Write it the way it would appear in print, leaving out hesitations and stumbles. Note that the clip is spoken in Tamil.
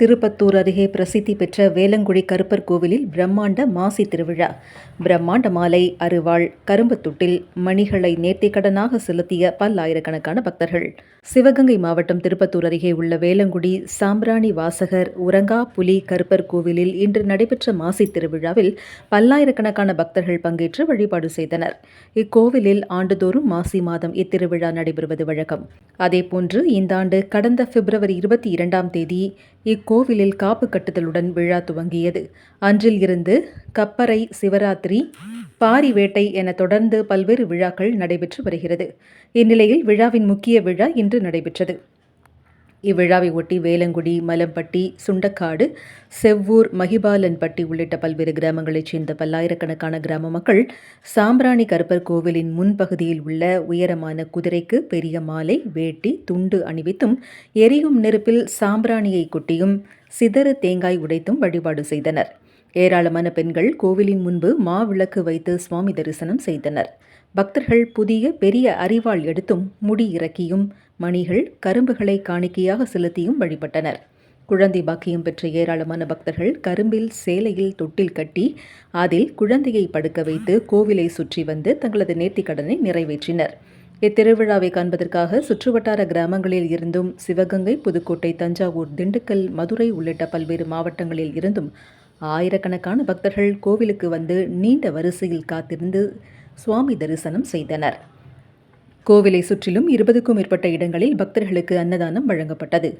திருப்பத்தூர் அருகே பிரசித்தி பெற்ற வேலங்குடி கருப்பர் கோவிலில் பிரம்மாண்ட மாசி திருவிழா. பிரம்மாண்ட மாலை, அருவாள், கரும்புத்தொட்டில், மணிகளை நேர்த்திக்கடனாக செலுத்திய பல்லாயிரக்கணக்கான பக்தர்கள். சிவகங்கை மாவட்டம் திருப்பத்தூர் அருகே உள்ள வேலங்குடி சாம்பிராணி வாசகர் உரங்கா புலி கருப்பர் கோவிலில் இன்று நடைபெற்ற மாசி திருவிழாவில் பல்லாயிரக்கணக்கான பக்தர்கள் பங்கேற்று வழிபாடு செய்தனர். இக்கோவிலில் ஆண்டுதோறும் மாசி மாதம் இத்திருவிழா நடைபெறுவது வழக்கம். அதேபோன்று இந்த ஆண்டு கடந்த பிப்ரவரி 22ஆம் தேதி இக்கோவிலில் காப்பு கட்டுதலுடன் விழா துவங்கியது. அன்றில் இருந்து கப்பரை, சிவராத்திரி, பாரி வேட்டை என தொடர்ந்து பல்வேறு விழாக்கள் நடைபெற்று வருகிறது. இந்நிலையில் விழாவின் முக்கிய விழா இன்று நடைபெற்றது. இவ்விழாவை ஒட்டி வேலங்குடி, மலம்பட்டி, சுண்டக்காடு, செவ்வூர், மகிபாலன்பட்டி உள்ளிட்ட பல்வேறு கிராமங்களைச் சேர்ந்த பல்லாயிரக்கணக்கான கிராம மக்கள் சாம்பிராணி கருப்பர் கோவிலின் முன்பகுதியில் உள்ள உயரமான குதிரைக்கு பெரிய மாலை, வேட்டி, துண்டு அணிவித்தும், எரியும் நெருப்பில் சாம்பிராணியை கொட்டியும், சிதறு தேங்காய் உடைத்தும் வழிபாடு செய்தனர். ஏராளமான பெண்கள் கோவிலின் முன்பு மாவிளக்கு வைத்து சுவாமி தரிசனம் செய்தனர். பக்தர்கள் புதிய பெரிய அரிவாள் எடுத்தும், முடி இறக்கியும், மணிகள், கரும்புகளை காணிக்கையாக செலுத்தியும் வழிபட்டனர். குழந்தை பாக்கியம் பெற்ற ஏராளமான பக்தர்கள் கரும்பில் சேலையில் தொட்டில் கட்டி அதில் குழந்தையை படுக்க வைத்து கோவிலை சுற்றி வந்து தங்களது நேர்த்திக்கடனை நிறைவேற்றினர். இத்திருவிழாவை காண்பதற்காக சுற்றுவட்டார கிராமங்களில் இருந்தும், சிவகங்கை, புதுக்கோட்டை, தஞ்சாவூர், திண்டுக்கல், மதுரை உள்ளிட்ட பல்வேறு மாவட்டங்களில் இருந்தும் ஆயிரக்கணக்கான பக்தர்கள் கோவிலுக்கு வந்து நீண்ட வரிசையில் காத்திருந்து சுவாமி தரிசனம் செய்தனர். கோவிலை சுற்றிலும் 20க்கும் மேற்பட்ட இடங்களில் பக்தர்களுக்கு அன்னதானம் வழங்கப்பட்டது.